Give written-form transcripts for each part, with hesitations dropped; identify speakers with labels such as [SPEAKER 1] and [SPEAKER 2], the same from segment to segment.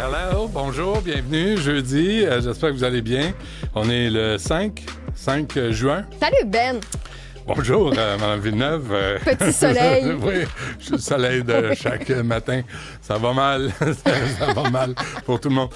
[SPEAKER 1] Hello, bonjour, bienvenue, jeudi, j'espère que vous allez bien. On est le 5 juin.
[SPEAKER 2] Salut Ben!
[SPEAKER 1] Bonjour, Mme Villeneuve.
[SPEAKER 2] Petit soleil.
[SPEAKER 1] Oui, je suis le soleil de chaque matin. Ça va mal, ça va mal pour tout le monde.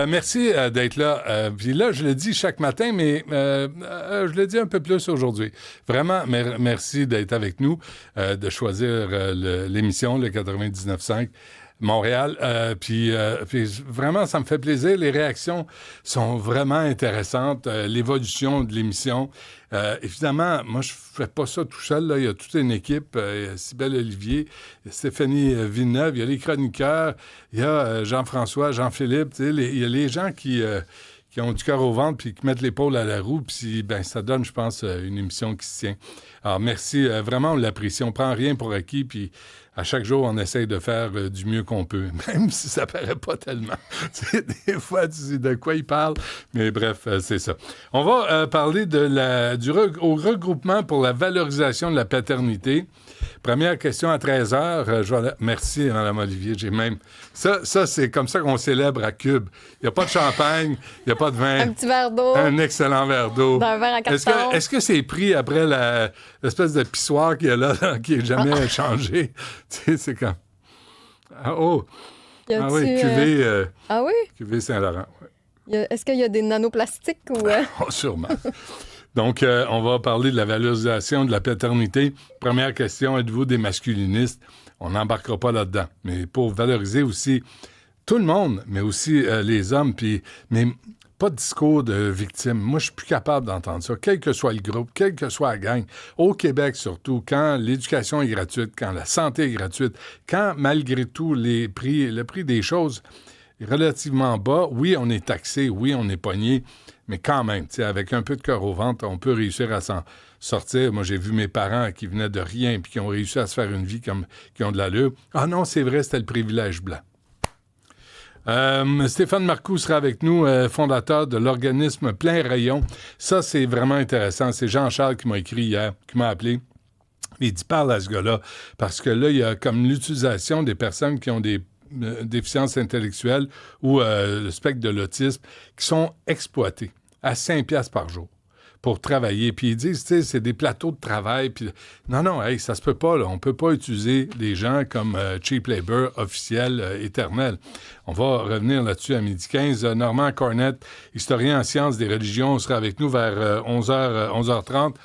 [SPEAKER 1] Merci d'être là. Puis là, je le dis chaque matin, mais je le dis un peu plus aujourd'hui. Vraiment, merci d'être avec nous, de choisir l'émission, le 99.5. Montréal. Puis vraiment, ça me fait plaisir. Les réactions sont vraiment intéressantes. L'évolution de l'émission. Évidemment, moi, je fais pas ça tout seul. Là. Il y a toute une équipe. Il y a Cybèle Olivier, il y a Stéphanie Villeneuve, il y a les chroniqueurs, il y a Jean-François, Jean-Philippe. Il y a les gens qui ont du cœur au ventre puis qui mettent l'épaule à la roue. Puis ça donne, je pense, une émission qui se tient. Alors, merci. Vraiment, on l'apprécie. On prend rien pour acquis. Puis à chaque jour, on essaye de faire du mieux qu'on peut, même si ça paraît pas tellement. Des fois, tu sais de quoi il parle, mais bref, c'est ça. On va parler au regroupement pour la valorisation de la paternité. Première question à 13h. Merci, Mme Olivier. J'ai même... Ça, c'est comme ça qu'on célèbre à Cube. Il n'y a pas de champagne, il n'y a pas de vin.
[SPEAKER 2] Un petit verre d'eau.
[SPEAKER 1] Un excellent verre d'eau.
[SPEAKER 2] D'un verre en carton.
[SPEAKER 1] Est-ce que c'est pris après l'espèce de pissoir qu'il y a là qui n'est jamais changé? Tu sais, c'est comme... Ah oui, cuvée...
[SPEAKER 2] Ah oui?
[SPEAKER 1] Cuvée Saint-Laurent, oui.
[SPEAKER 2] Est-ce qu'il y a des nanoplastiques ou...
[SPEAKER 1] Oh, sûrement. Donc, on va parler de la valorisation de la paternité. Première question, êtes-vous des masculinistes? On n'embarquera pas là-dedans. Mais pour valoriser aussi tout le monde, mais aussi les hommes, mais pas de discours de victime. Moi, je suis plus capable d'entendre ça, quel que soit le groupe, quelle que soit la gang. Au Québec, surtout, quand l'éducation est gratuite, quand la santé est gratuite, quand, malgré tout, le prix des choses est relativement bas, oui, on est taxé, oui, on est pogné, mais quand même, avec un peu de cœur au ventre, on peut réussir à s'en sortir. Moi, j'ai vu mes parents qui venaient de rien puis qui ont réussi à se faire une vie qui ont de l'allure. Ah non, c'est vrai, c'était le privilège blanc. Stéphane Marcoux sera avec nous, fondateur de l'organisme Plein Rayon. Ça, c'est vraiment intéressant. C'est Jean-Charles qui m'a écrit hier, qui m'a appelé. Il dit, parle à ce gars-là, parce que là, il y a comme l'utilisation des personnes qui ont des déficiences intellectuelles ou le spectre de l'autisme qui sont exploitées à 5 piastres par jour pour travailler. Puis ils disent, tu sais, c'est des plateaux de travail. Puis non, hey, ça se peut pas, là. On peut pas utiliser des gens comme cheap labor officiel, éternel. On va revenir là-dessus à 12h15. Normand Cornette, historien en sciences des religions, sera avec nous vers 11h30.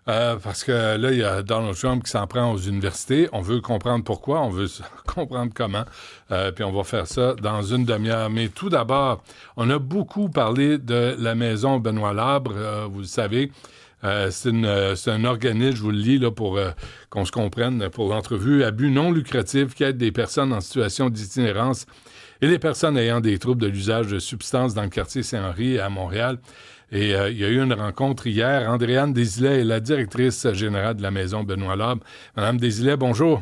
[SPEAKER 1] Parce que là, il y a Donald Trump qui s'en prend aux universités. On veut comprendre pourquoi, on veut comprendre comment. Puis on va faire ça dans une demi-heure. Mais tout d'abord, on a beaucoup parlé de la maison Benoît Labre, vous le savez. C'est un organisme, je vous le lis là, pour qu'on se comprenne, pour l'entrevue, à but non lucratif qui aide des personnes en situation d'itinérance et les personnes ayant des troubles de l'usage de substances dans le quartier Saint-Henri à Montréal. Et il y a eu une rencontre hier. Andréane Desilets est la directrice générale de la maison Benoît Labre. Madame Desilets, bonjour.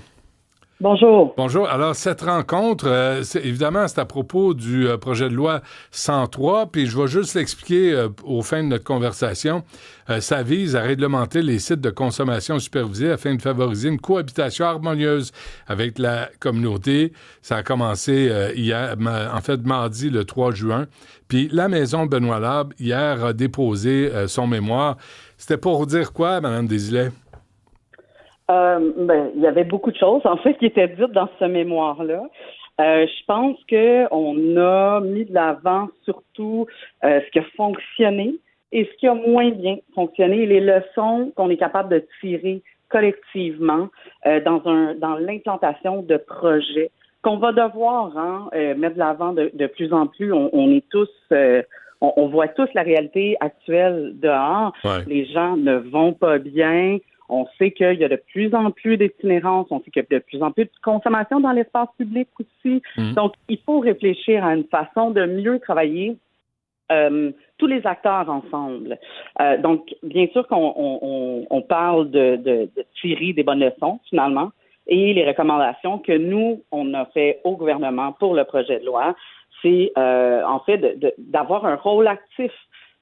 [SPEAKER 3] Bonjour.
[SPEAKER 1] Bonjour. Alors, cette rencontre, évidemment, c'est à propos du projet de loi 103, puis je vais juste l'expliquer au fin de notre conversation. Ça vise à réglementer les sites de consommation supervisée afin de favoriser une cohabitation harmonieuse avec la communauté. Ça a commencé hier, en fait, mardi, le 3 juin. Puis la maison Benoît Labre, hier, a déposé son mémoire. C'était pour dire quoi, Mme Desilets?
[SPEAKER 3] Il y avait beaucoup de choses, en fait, qui étaient dites dans ce mémoire-là. Je pense qu'on a mis de l'avant surtout ce qui a fonctionné et ce qui a moins bien fonctionné, les leçons qu'on est capable de tirer collectivement dans l'implantation de projets qu'on va devoir mettre de l'avant de plus en plus. On est tous... on voit tous la réalité actuelle dehors.
[SPEAKER 1] Ouais.
[SPEAKER 3] Les gens ne vont pas bien. On sait qu'il y a de plus en plus d'itinérance, on sait qu'il y a de plus en plus de consommation dans l'espace public aussi. Donc, il faut réfléchir à une façon de mieux travailler tous les acteurs ensemble. Donc, bien sûr qu'on parle de tirer des bonnes leçons, finalement, et les recommandations que nous, on a fait au gouvernement pour le projet de loi, c'est en fait d'avoir un rôle actif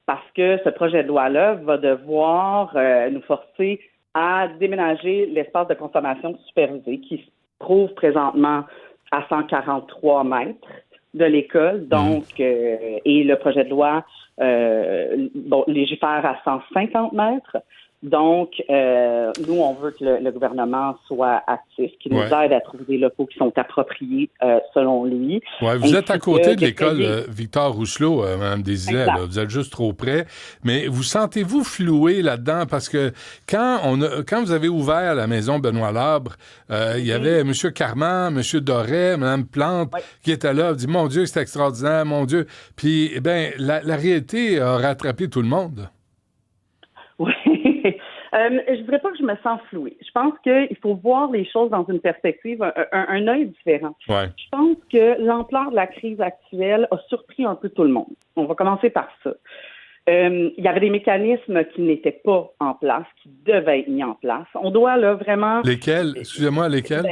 [SPEAKER 3] parce que ce projet de loi-là va devoir nous forcer à déménager l'espace de consommation supervisé qui se trouve présentement à 143 mètres de l'école, donc, et le projet de loi légifère à 150 mètres. Donc, nous, on veut que le gouvernement soit actif, qu'il nous aide à trouver des locaux qui sont appropriés selon lui.
[SPEAKER 1] Ouais, vous êtes à côté de l'école Victor Rousselot, Mme Desilets, là. Vous êtes juste trop près. Mais vous sentez-vous floué là-dedans? Parce que quand vous avez ouvert la maison Benoît Labre, il y avait M. Carman, M. Doré, Mme Plante qui étaient là, dit « Mon Dieu, c'est extraordinaire, mon Dieu! » Puis, la réalité a rattrapé tout le monde.
[SPEAKER 3] Oui. Je dirais pas que je me sens flouée. Je pense qu'il faut voir les choses dans une perspective, un œil différent.
[SPEAKER 1] Ouais.
[SPEAKER 3] Je pense que l'ampleur de la crise actuelle a surpris un peu tout le monde. On va commencer par ça. Il y avait des mécanismes qui n'étaient pas en place, qui devaient être mis en place. On doit là vraiment...
[SPEAKER 1] Lesquels? Excusez-moi, lesquels?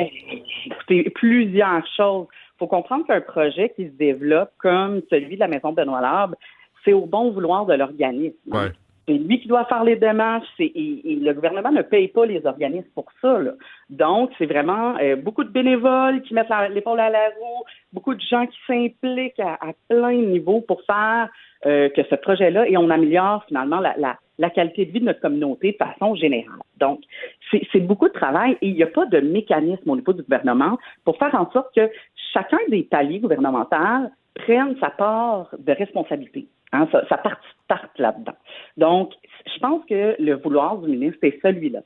[SPEAKER 3] Écoutez, plusieurs choses. Il faut comprendre qu'un projet qui se développe comme celui de la Maison Benoît Labre, c'est au bon vouloir de l'organisme.
[SPEAKER 1] Ouais.
[SPEAKER 3] C'est lui qui doit faire les démarches. Le gouvernement ne paye pas les organismes pour ça, là. Donc, c'est vraiment beaucoup de bénévoles qui mettent l'épaule à la roue, beaucoup de gens qui s'impliquent à plein de niveaux pour faire que ce projet-là, et on améliore finalement la qualité de vie de notre communauté de façon générale. Donc, c'est beaucoup de travail et il n'y a pas de mécanisme au niveau du gouvernement pour faire en sorte que chacun des paliers gouvernementaux prenne sa part de responsabilité. Hein, ça parte là-dedans. Donc, je pense que le vouloir du ministre, c'est celui-là.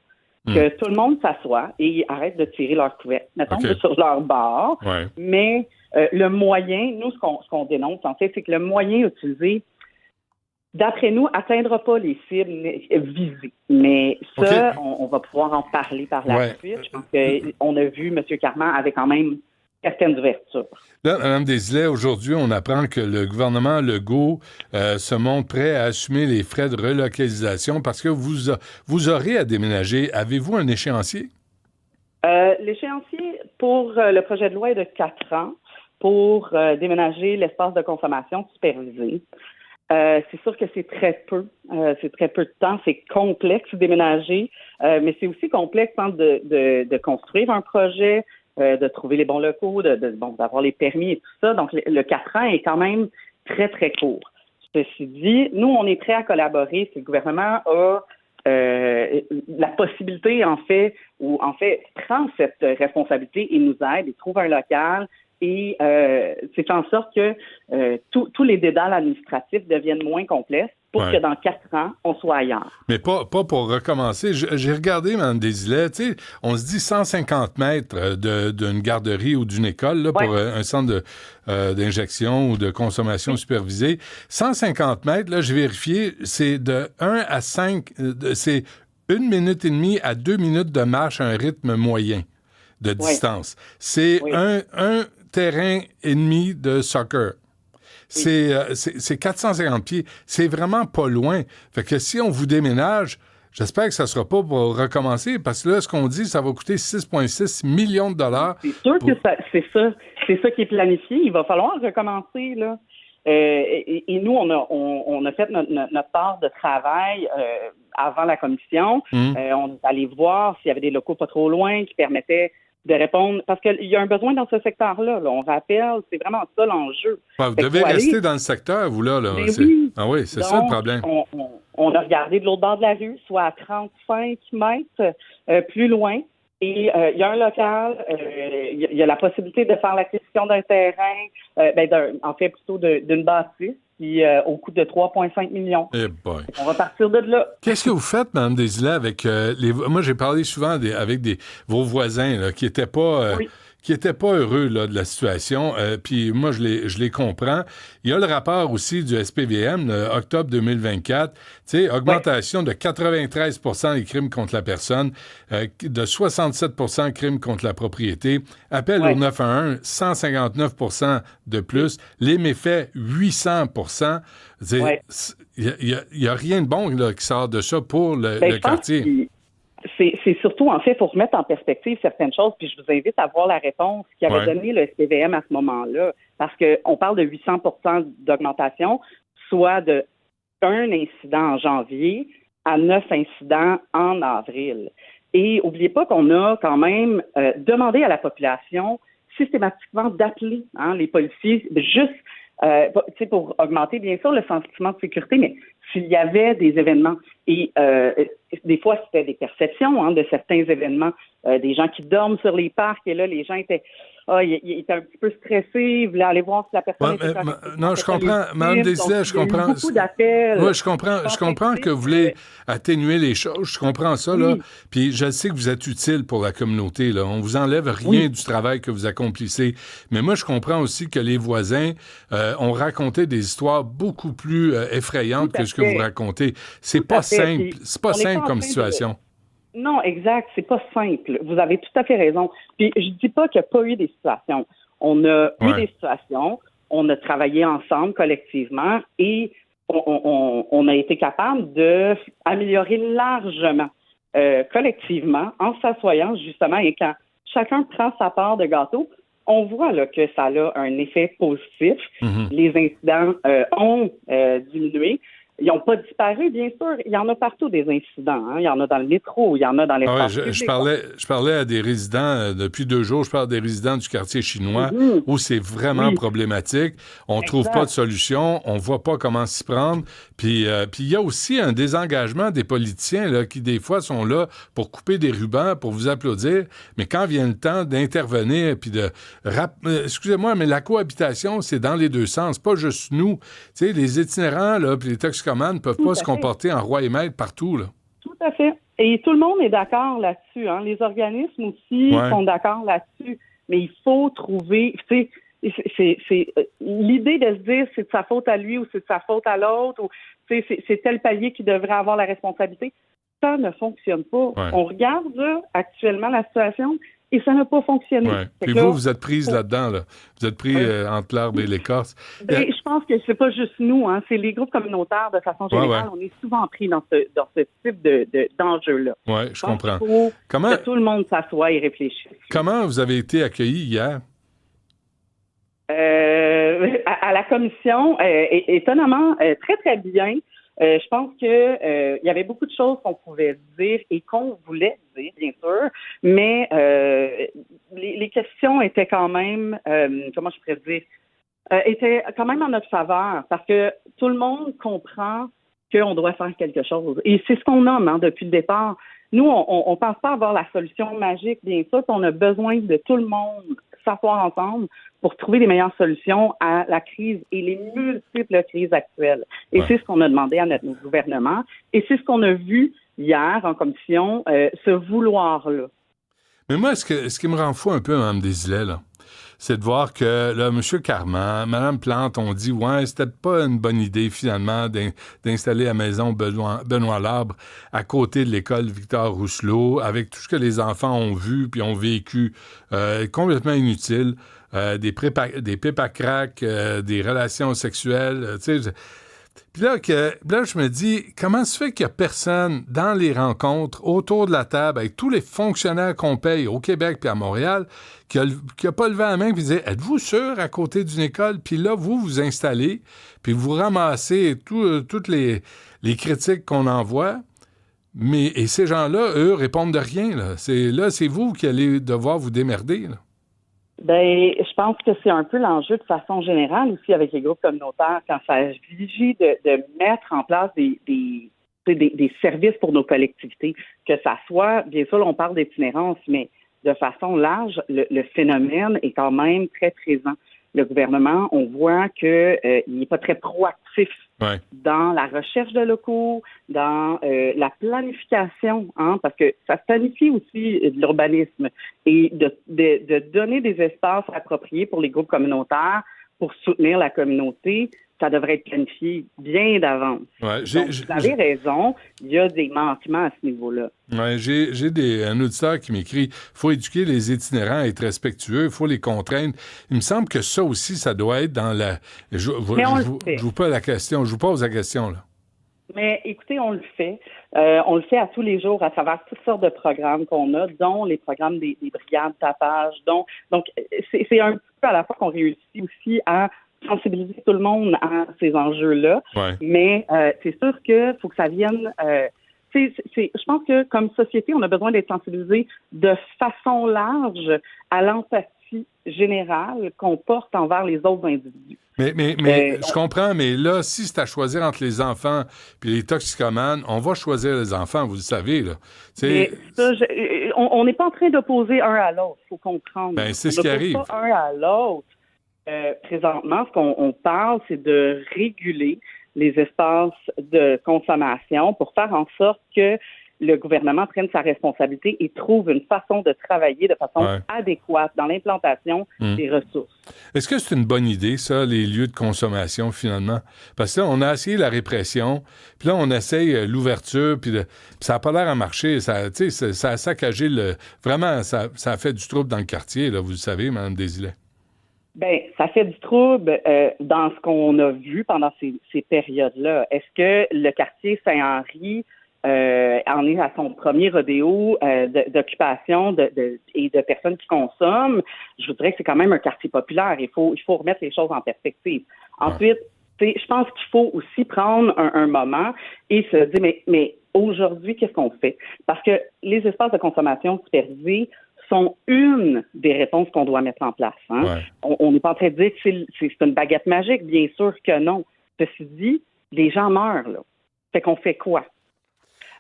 [SPEAKER 3] Que tout le monde s'assoie et arrête de tirer leur couverte, mettons, sur leur bord.
[SPEAKER 1] Ouais.
[SPEAKER 3] Mais le moyen, nous, ce qu'on dénonce, en fait, c'est que le moyen utilisé, d'après nous, atteindra pas les cibles visées. Mais ça, on va pouvoir en parler par la suite. Je pense qu'on a vu M. Carman avec quand même certaines ouvertures.
[SPEAKER 1] Là, Mme Desilets, aujourd'hui, on apprend que le gouvernement Legault se montre prêt à assumer les frais de relocalisation parce que vous aurez à déménager. Avez-vous un échéancier?
[SPEAKER 3] L'échéancier pour le projet de loi est de 4 ans pour déménager l'espace de consommation supervisé. C'est sûr que c'est très peu. C'est très peu de temps. C'est complexe de déménager, mais c'est aussi complexe de construire un projet, de trouver les bons locaux, d'avoir les permis et tout ça. Donc, le 4 ans est quand même très, très court. Ceci dit, nous, on est prêts à collaborer si le gouvernement a la possibilité, en fait prend cette responsabilité et nous aide et trouve un local et c'est en sorte que tous les dédales administratifs deviennent moins complexes pour que dans 4 ans, on soit ailleurs.
[SPEAKER 1] Mais pas pour recommencer. J'ai regardé, Mme Desilets, tu sais, on se dit 150 mètres d'une garderie ou d'une école là, pour un centre d'injection ou de consommation supervisée. 150 mètres, là, j'ai vérifié, c'est de 1 à 5, c'est 1 minute et demie à 2 minutes de marche à un rythme moyen de distance. C'est un terrain et demi de soccer. C'est 450 pieds. C'est vraiment pas loin. Fait que si on vous déménage, j'espère que ça sera pas pour recommencer, parce que là, ce qu'on dit, ça va coûter 6,6 millions de dollars.
[SPEAKER 3] C'est sûr que c'est ça qui est planifié. Il va falloir recommencer, là. Et nous, on a fait notre part de travail avant la commission. On est allé voir s'il y avait des locaux pas trop loin qui permettaient de répondre, parce qu'il y a un besoin dans ce secteur-là. Là. On rappelle, c'est vraiment ça l'enjeu.
[SPEAKER 1] Vous devez rester dans le secteur, vous, là.
[SPEAKER 3] Oui.
[SPEAKER 1] Ah oui, c'est
[SPEAKER 3] donc,
[SPEAKER 1] ça le problème.
[SPEAKER 3] On a regardé de l'autre bord de la rue, soit à 35 mètres plus loin. Et il y a un local, il y a la possibilité de faire l'acquisition d'un terrain, en fait plutôt d'une bâtisse, qui au coût de 3,5 millions. On va partir de là.
[SPEAKER 1] Qu'est-ce que vous faites, Mme Desilets, avec moi, j'ai parlé souvent avec vos voisins là, qui n'étaient pas... qui n'étaient pas heureux là, de la situation. Puis moi, je les comprends. Il y a le rapport aussi du SPVM, octobre 2024, augmentation de 93 % des crimes contre la personne, de 67 % crimes contre la propriété, appel au 911, 159 % de plus, les méfaits, 800 %. Il y a rien de bon là, qui sort de ça pour le quartier.
[SPEAKER 3] C'est surtout, en fait, il faut remettre en perspective certaines choses, puis je vous invite à voir la réponse qu'avait donnée le SPVM à ce moment-là, parce qu'on parle de 800 % d'augmentation, soit de 1 incident en janvier à 9 incidents en avril. Et n'oubliez pas qu'on a quand même demandé à la population systématiquement d'appeler les policiers juste pour augmenter, bien sûr, le sentiment de sécurité, mais s'il y avait des événements, et des fois, c'était des perceptions de certains événements, des gens qui dorment sur les parcs, et là, les gens étaient ils étaient un petit peu stressés, ils voulaient aller voir si la personne était correcte.
[SPEAKER 1] Non, je comprends. Mme Desilets, je comprends.
[SPEAKER 3] Il y a eu beaucoup d'appels.
[SPEAKER 1] Oui, je comprends que vous voulez atténuer les choses. Je comprends ça, là. Puis je sais que vous êtes utile pour la communauté, là. On vous enlève rien du travail que vous accomplissez. Mais moi, je comprends aussi que les voisins ont raconté des histoires beaucoup plus effrayantes que ce que vous racontez. C'est pas simple. C'est pas simple comme situation.
[SPEAKER 3] Non, exact. C'est pas simple. Vous avez tout à fait raison. Puis je dis pas qu'il n'y a pas eu des situations. On a eu des situations. On a travaillé ensemble collectivement et on a été capable d'améliorer largement collectivement en s'assoyant justement et quand chacun prend sa part de gâteau, on voit là, que ça a un effet positif. Les incidents ont diminué. Ils n'ont pas disparu, bien sûr. Il y en a partout des incidents. Il y en a dans le métro, il y en a dans l'espace public.
[SPEAKER 1] Je parlais à des résidents, depuis 2 jours, je parle des résidents du quartier chinois où c'est vraiment problématique. On ne trouve pas de solution, on ne voit pas comment s'y prendre. Puis il y a aussi un désengagement des politiciens là, qui, des fois, sont là pour couper des rubans, pour vous applaudir. Mais quand vient le temps d'intervenir, puis excusez-moi, mais la cohabitation, c'est dans les deux sens, pas juste nous. Tu sais, les itinérants, là, puis les toxicomanes ne peuvent pas se comporter en roi et maître partout, là.
[SPEAKER 3] Tout à fait. Et tout le monde est d'accord là-dessus. Les organismes aussi sont d'accord là-dessus. Mais il faut trouver... C'est l'idée de se dire c'est de sa faute à lui ou c'est de sa faute à l'autre ou c'est tel palier qui devrait avoir la responsabilité. Ça ne fonctionne pas. Ouais. On regarde là, actuellement la situation et ça n'a pas fonctionné.
[SPEAKER 1] Ouais. Puis vous êtes prise là-dedans. Là. Vous êtes pris entre l'arbre et l'écorce.
[SPEAKER 3] Je pense que c'est pas juste nous. C'est les groupes communautaires de façon générale. On est souvent pris dans ce type d'enjeu-là.
[SPEAKER 1] Oui, je comprends.
[SPEAKER 3] Il faut que tout le monde s'assoie et réfléchisse.
[SPEAKER 1] Comment vous avez été accueillis hier?
[SPEAKER 3] À la commission, étonnamment, très, très bien. Je pense que il y avait beaucoup de choses qu'on pouvait dire et qu'on voulait dire, bien sûr, mais les questions étaient quand même, comment je pourrais dire, étaient quand même en notre faveur parce que tout le monde comprend qu'on doit faire quelque chose. Et c'est ce qu'on nomme depuis le départ. Nous, on ne pense pas avoir la solution magique, bien sûr, qu'on a besoin de tout le monde s'asseoir ensemble pour trouver les meilleures solutions à la crise et les multiples crises actuelles. Et c'est ce qu'on a demandé à notre gouvernement. Et c'est ce qu'on a vu hier en commission, ce vouloir-là.
[SPEAKER 1] Mais moi, ce qui me rend fou un peu, Mme Desilets, là, c'est de voir que là, M. Carman, Mme Plante ont dit c'était pas une bonne idée finalement d'installer la maison Benoît Labre à côté de l'école Victor Rousselot, avec tout ce que les enfants ont vu puis ont vécu, complètement inutile, des pipes à crack, des relations sexuelles, tu sais. Puis là, je me dis, comment se fait qu'il n'y a personne dans les rencontres, autour de la table, avec tous les fonctionnaires qu'on paye au Québec puis à Montréal, qui a pas levé la main et disait, êtes-vous sûr à côté d'une école? Puis là, vous vous installez, puis vous ramassez toutes les critiques qu'on envoie. Et ces gens-là, eux, répondent de rien. Là, c'est vous qui allez devoir vous démerder, là.
[SPEAKER 3] Je pense que c'est un peu l'enjeu de façon générale aussi avec les groupes communautaires quand ça s'agit de mettre en place des services pour nos collectivités, que ça soit, bien sûr, on parle d'itinérance, mais de façon large, le phénomène est quand même très présent. Le gouvernement, on voit qu'il n'est pas très proactif dans la recherche de locaux, dans la planification, parce que ça se planifie aussi de l'urbanisme et de donner des espaces appropriés pour les groupes communautaires pour soutenir la communauté. Ça devrait être planifié bien d'avance. Ouais, vous avez raison, il y a des manquements à ce niveau-là.
[SPEAKER 1] Ouais, j'ai un auditeur qui m'écrit « faut éduquer les itinérants à être respectueux, il faut les contraindre ». Il me semble que ça aussi, ça doit être dans la... Je vous pose la question, là.
[SPEAKER 3] Mais écoutez, on le fait. On le fait à tous les jours à travers toutes sortes de programmes qu'on a, dont les programmes des brigades tapage. Donc, c'est un petit peu à la fois qu'on réussit aussi à sensibiliser tout le monde à ces enjeux-là. Ouais. Mais c'est sûr qu'il faut que ça vienne... je pense que comme société, on a besoin d'être sensibilisés de façon large à l'empathie aussi générale qu'on porte envers les autres individus.
[SPEAKER 1] Mais je comprends, mais là, si c'est à choisir entre les enfants et les toxicomanes, on va choisir les enfants, vous le savez, là.
[SPEAKER 3] Mais ça, on n'est pas en train d'opposer un à l'autre, il faut comprendre.
[SPEAKER 1] Ben, c'est ce qui arrive.
[SPEAKER 3] On n'oppose pas un à l'autre. Présentement, ce qu'on parle, c'est de réguler les espaces de consommation pour faire en sorte que le gouvernement prenne sa responsabilité et trouve une façon de travailler de façon adéquate dans l'implantation des ressources.
[SPEAKER 1] Est-ce que c'est une bonne idée, ça, les lieux de consommation, finalement? Parce que là, on a essayé la répression, puis là, on essaye l'ouverture, puis ça n'a pas l'air à marcher. Ça a saccagé Vraiment, ça a fait du trouble dans le quartier, là, vous le savez, Mme Desilets.
[SPEAKER 3] Bien, ça fait du trouble dans ce qu'on a vu pendant ces périodes-là. Est-ce que le quartier Saint-Henri en est à son premier rodéo d'occupation et de personnes qui consomment? Je voudrais que c'est quand même un quartier populaire. Il faut remettre les choses en perspective. Ensuite, je pense qu'il faut aussi prendre un moment et se dire, mais aujourd'hui, qu'est-ce qu'on fait? Parce que les espaces de consommation supervisés sont une des réponses qu'on doit mettre en place. Hein? Ouais. On n'est pas en train de dire que c'est une baguette magique, bien sûr que non. Ceci dit, les gens meurent, là. Fait qu'on fait quoi?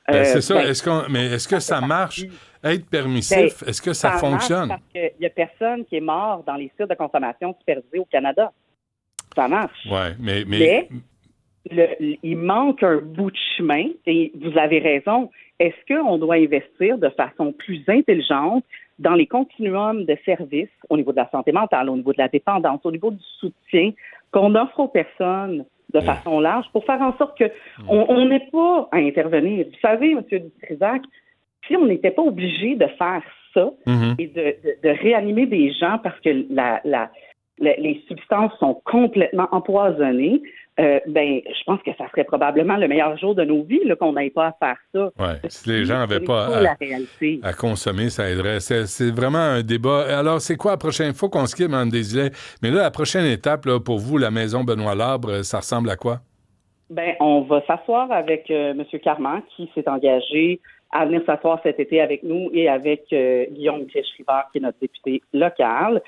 [SPEAKER 1] C'est ça. Est-ce que ça marche? Être permissif, est-ce que ça fonctionne?
[SPEAKER 3] Parce qu'il n'y a personne qui est mort dans les sites de consommation supervisés au Canada. Ça marche.
[SPEAKER 1] Oui,
[SPEAKER 3] mais il manque un bout de chemin et vous avez raison. Est-ce qu'on doit investir de façon plus intelligente dans les continuums de services au niveau de la santé mentale, au niveau de la dépendance, au niveau du soutien qu'on offre aux personnes de façon large pour faire en sorte qu'on n'ait pas à intervenir. Vous savez, M. Dutrisac, si on n'était pas obligé de faire ça et de réanimer des gens parce que les substances sont complètement empoisonnées, je pense que ça serait probablement le meilleur jour de nos vies là, qu'on n'ait pas à faire ça.
[SPEAKER 1] Oui, si les gens n'avaient pas à consommer, ça aiderait. C'est vraiment un débat. Alors, c'est quoi la prochaine? Il faut qu'on se quitte, Mme Desilets. Mais là, la prochaine étape, là, pour vous, la maison Benoît-Labre, ça ressemble à quoi?
[SPEAKER 3] On va s'asseoir avec M. Carman, qui s'est engagé à venir s'asseoir cet été avec nous et avec Guillaume Grèche-Rivard, qui est notre député local,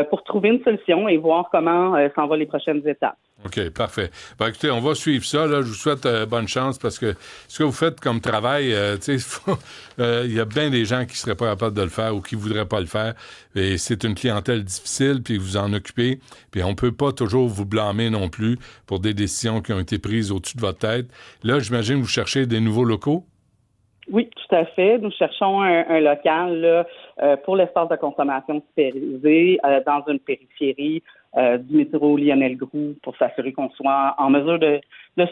[SPEAKER 3] pour trouver une solution et voir comment s'en vont les prochaines étapes.
[SPEAKER 1] OK, parfait. Écoutez, on va suivre ça. Là. Je vous souhaite bonne chance parce que ce que vous faites comme travail, il y a bien des gens qui ne seraient pas capables de le faire ou qui ne voudraient pas le faire. Et c'est une clientèle difficile, puis vous en occupez. Puis on ne peut pas toujours vous blâmer non plus pour des décisions qui ont été prises au-dessus de votre tête. Là, j'imagine que vous cherchez des nouveaux locaux?
[SPEAKER 3] Oui, tout à fait. Nous cherchons un local là, pour l'espace de consommation supervisé dans une périphérie du métro Lionel-Groulx pour s'assurer qu'on soit en mesure de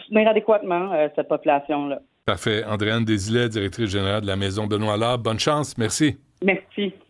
[SPEAKER 3] soutenir adéquatement cette population-là.
[SPEAKER 1] Parfait. Andréane Desilets, directrice générale de la Maison Benoît-Labre. Bonne chance. Merci.